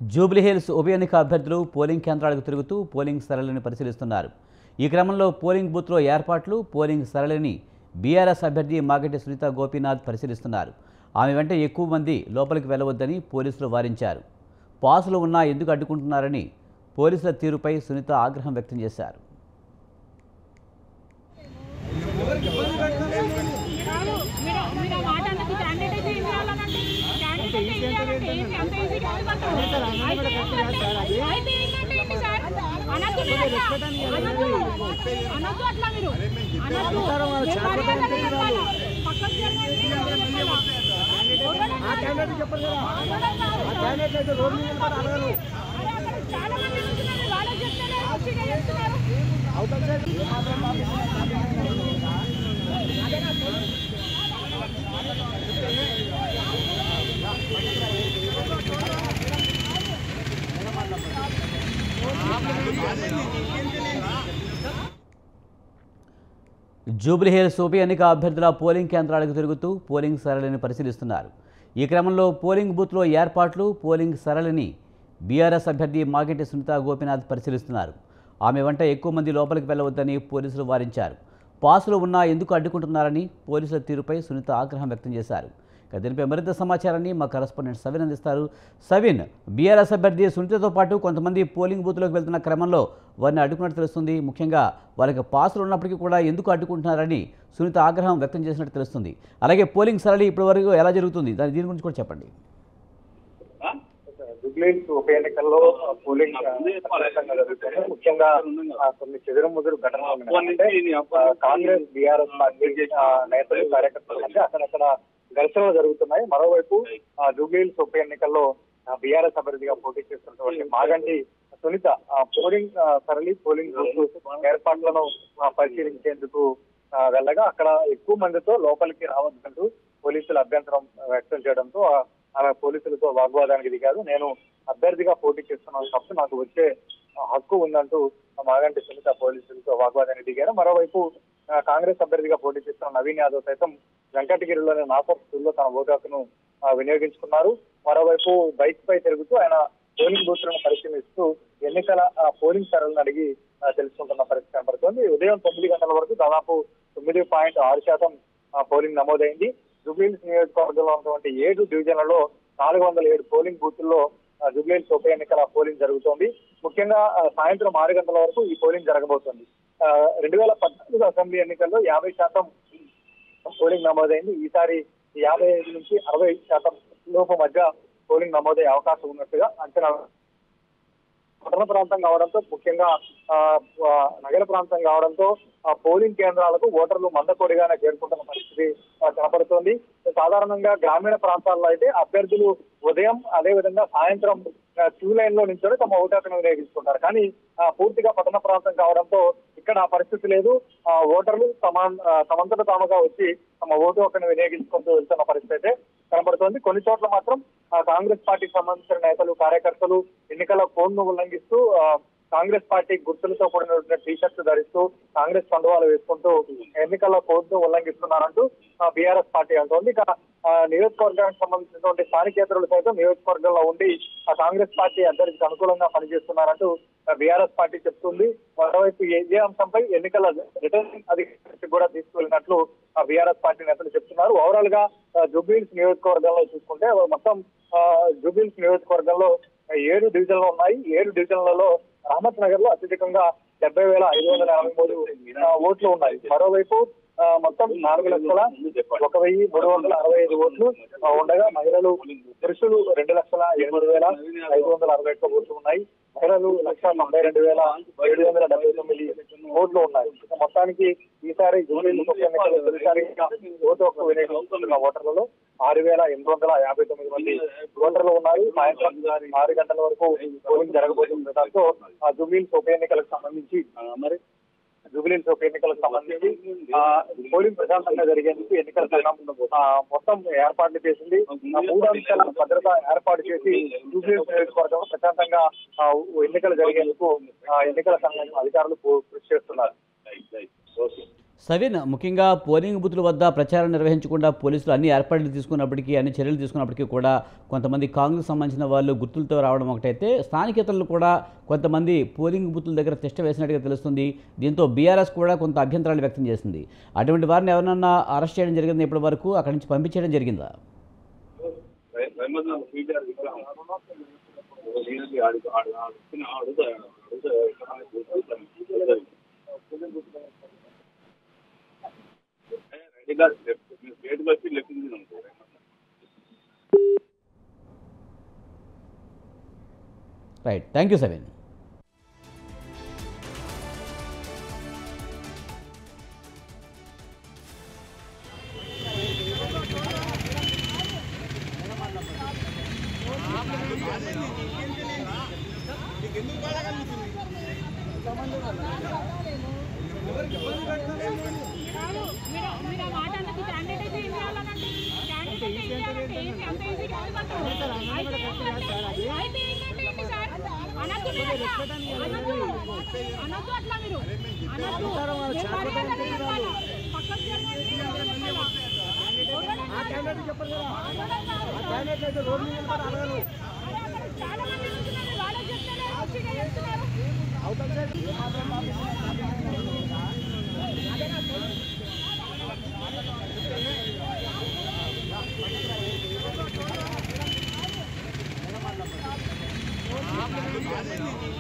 జూబ్లీహిల్స్ ఉప ఎన్నిక అభ్యర్థులు పోలింగ్ కేంద్రాలకు తిరుగుతూ పోలింగ్ సరళిని పరిశీలిస్తున్నారు. ఈ క్రమంలో పోలింగ్ బూత్లో ఏర్పాట్లు, పోలింగ్ సరళిని బీఆర్ఎస్ అభ్యర్థి మాగంటి సునీత గోపీనాథ్ పరిశీలిస్తున్నారు. ఆమె వెంట ఎక్కువ మంది లోపలికి వెళ్లవద్దని పోలీసులు వారించారు. పాసులు ఉన్నా ఎందుకు అడ్డుకుంటున్నారని పోలీసుల తీరుపై సునీత ఆగ్రహం వ్యక్తం చేశారు. జూబ్లీహిల్స్ ఉప ఎన్నిక అభ్యర్థుల పోలింగ్ కేంద్రాలకు తిరుగుతూ పోలింగ్ సరళిని పరిశీలిస్తున్నారు. ఈ క్రమంలో పోలింగ్ బూత్లో ఏర్పాట్లు, పోలింగ్ సరళిని బీఆర్ఎస్ అభ్యర్థి మాగంటి సునీత గోపీనాథ్ పరిశీలిస్తున్నారు. ఆమె వెంట ఎక్కువ మంది లోపలికి వెళ్లవద్దని పోలీసులు వారించారు. పాసులు ఉన్నా ఎందుకు అడ్డుకుంటున్నారని పోలీసుల తీరుపై సునీత ఆగ్రహం వ్యక్తం చేశారు. దీనిపై మరింత సమాచారాన్ని మా కరెస్పాండెంట్ సవిన్ అందిస్తారు. సవిన్, బీఆర్ఎస్ అభ్యర్థి సునీతతో పాటు కొంతమంది పోలింగ్ బూత్లోకి వెళ్తున్న క్రమంలో వారిని అడ్డుకున్నట్టు తెలుస్తుంది. ముఖ్యంగా వాళ్ళకి పాసులు ఉన్నప్పటికీ కూడా ఎందుకు అడ్డుకుంటున్నారని సునీత ఆగ్రహం వ్యక్తం చేసినట్టు తెలుస్తుంది. అలాగే పోలింగ్ సరళి ఇప్పటి వరకు ఎలా జరుగుతుంది, దీని గురించి కూడా చెప్పండి. జూబ్లీహిల్స్ ఉప ఎన్నికల్లో పోలింగ్ జరుగుతుంది. ముఖ్యంగా కొన్ని చెదురుముదురు ఘటనలు కాంగ్రెస్ బీఆర్ఎస్ పార్టీ నేతలు కార్యకర్తల మధ్య అక్కడక్కడ ఘర్షణలు జరుగుతున్నాయి. మరోవైపు జూబ్లీహిల్స్ ఉప ఎన్నికల్లో బీఆర్ఎస్ అభ్యర్థిగా పోటీ చేస్తున్నటువంటి మాగంటి సునీత పోలింగ్ సరళి, పోలింగ్ బూత్ ఏర్పాట్లను పరిశీలించేందుకు వెళ్ళగా అక్కడ ఎక్కువ మందితో లోపలికి రావద్దంటూ పోలీసులు అభ్యంతరం వ్యక్తం చేయడంతో ఆమె పోలీసులతో వాగ్వాదానికి దిగారు. నేను అభ్యర్థిగా పోటీ చేస్తున్నాను తప్ప నాకు వచ్చే హక్కు ఉందంటూ మాగంటి సునీత పోలీసులతో వాగ్వాదానికి దిగారు. మరోవైపు కాంగ్రెస్ అభ్యర్థిగా పోటీ చేస్తున్న నవీన్ యాదవ్ సైతం వెంకటగిరిలోని నాసర్ స్కూల్లో తన ఓటు హక్కును వినియోగించుకున్నారు. మరోవైపు బైక్ పై తిరుగుతూ ఆయన పోలింగ్ బూత్లను పరిశీలిస్తూ ఎన్నికల పోలింగ్ సరళిని అడిగి తెలుసుకుంటున్న పరిస్థితి కనబడుతోంది. ఉదయం 9 గంటల వరకు దాదాపు 9.6% పోలింగ్ నమోదైంది. జూబ్లీహిల్స్ నియోజకవర్గంలో ఉన్నటువంటి 7 డివిజన్లలో 407 పోలింగ్ బూతుల్లో జూబ్లీహిల్స్ ఉప ఎన్నికల పోలింగ్ జరుగుతోంది. ముఖ్యంగా సాయంత్రం 6 గంటల వరకు ఈ పోలింగ్ జరగబోతోంది. 2014 అసెంబ్లీ ఎన్నికల్లో 50% పోలింగ్ నమోదైంది. ఈసారి 55 నుంచి 60% లోపు మధ్య పోలింగ్ నమోదయ్యే అవకాశం ఉన్నట్టుగా అంచనా. పట్టణ ప్రాంతం కావడంతో, ముఖ్యంగా నగర ప్రాంతం కావడంతో పోలింగ్ కేంద్రాలకు ఓటర్లు మందకొడిగానే చేరుకుంటున్న పరిస్థితి కనపడుతోంది. సాధారణంగా గ్రామీణ ప్రాంతాల్లో అయితే అభ్యర్థులు ఉదయం అదేవిధంగా సాయంత్రం క్యూ లైన్ లో నించొని తమ ఓటు హక్కును వినియోగించుకుంటారు. కానీ పూర్తిగా పట్టణ ప్రాంతం కావడంతో ఇక్కడ ఆ పరిస్థితి లేదు. ఓటర్లు తమంతట తాముగా వచ్చి తమ ఓటు హక్కును వినియోగించుకుంటూ వెళ్తున్న పరిస్థితి అయితే కనబడుతోంది. కొన్ని చోట్ల మాత్రం కాంగ్రెస్ పార్టీకి సంబంధించిన నేతలు, కార్యకర్తలు ఎన్నికల కోడ్ ను ఉల్లంఘిస్తూ కాంగ్రెస్ పార్టీ గుర్తులతో కూడిన టీషర్ట్స్ ధరిస్తూ కాంగ్రెస్ కండువాలు వేసుకుంటూ ఎన్నికల కోడ్ ను ఉల్లంఘిస్తున్నారంటూ బీఆర్ఎస్ పార్టీ అంటోంది. ఇక నియోజకవర్గానికి సంబంధించినటువంటి స్థానికేతరులు సైతం నియోజకవర్గంలో ఉండి కాంగ్రెస్ పార్టీ అభ్యర్థికి అనుకూలంగా పనిచేస్తున్నారంటూ బీఆర్ఎస్ పార్టీ చెప్తుంది. మరోవైపు ఇదే అంశంపై ఎన్నికల రిటర్నింగ్ అధికారికి కూడా తీసుకువెళ్ళినట్లు బీఆర్ఎస్ పార్టీ నేతలు చెప్తున్నారు. ఓవరాల్ గా జూబ్లీహిల్స్ నియోజకవర్గంలో చూసుకుంటే మొత్తం జూబ్లీహిల్స్ నియోజకవర్గంలో 7 డివిజన్లు ఉన్నాయి. 7 డివిజన్లలో రహమత్ నగర్ లో అత్యధికంగా 70,583 ఓట్లు ఉన్నాయి. మరోవైపు మొత్తం 4,01,365 ఓట్లు ఉండగా మహిళలు, పురుషులు 2,08,561 ఓట్లు ఉన్నాయి. మహిళలు 1,92,779 ఓట్లు ఉన్నాయి. మొత్తానికి ఈసారి జూబ్లీహిల్స్ ఉప ఎన్నికల్లో తొలిసారిగా ఓటు హక్కు వినియోగించుకుంటున్న ఓటర్లలో 6,859 మంది ఓటర్లు ఉన్నారు. సాయంత్రం 6 గంటల వరకు పోలింగ్ జరగబోతుంది. దాంతో జూబ్లీహిల్స్ ఉప ఎన్నికలకు సంబంధించి పోలింగ్ ప్రశాంతంగా జరిగేందుకు ఎన్నికల సంఘం మొత్తం ఏర్పాట్లు చేసింది. 3 అంశాల భద్రత ఏర్పాటు చేసి జూబ్లీహిల్స్ నియోజకవర్గంలో ప్రశాంతంగా ఎన్నికలు జరిగేందుకు ఎన్నికల సంఘం అధికారులు కృషి చేస్తున్నారు. సవిన్, ముఖ్యంగా పోలింగ్ బూత్ల వద్ద ప్రచారం నిర్వహించకుండా పోలీసులు అన్ని ఏర్పాట్లు తీసుకున్నప్పటికీ, అన్ని చర్యలు తీసుకున్నప్పటికీ కూడా కొంతమంది కాంగ్రెస్ సంబంధించిన వాళ్ళు గుర్తులతో రావడం ఒకటైతే, స్థానికేతరులు కూడా కొంతమంది పోలింగ్ బూత్ల దగ్గర తిష్ట వేసినట్టుగా తెలుస్తుంది. దీంతో బీఆర్ఎస్ కూడా కొంత అభ్యంతరాలు వ్యక్తం చేసింది. అటువంటి వారిని ఎవరన్నా అరెస్ట్ చేయడం జరిగింది ఇప్పటి వరకు? అక్కడి నుంచి పంపించడం జరిగిందా? Right, thank you సవిన్. చాలా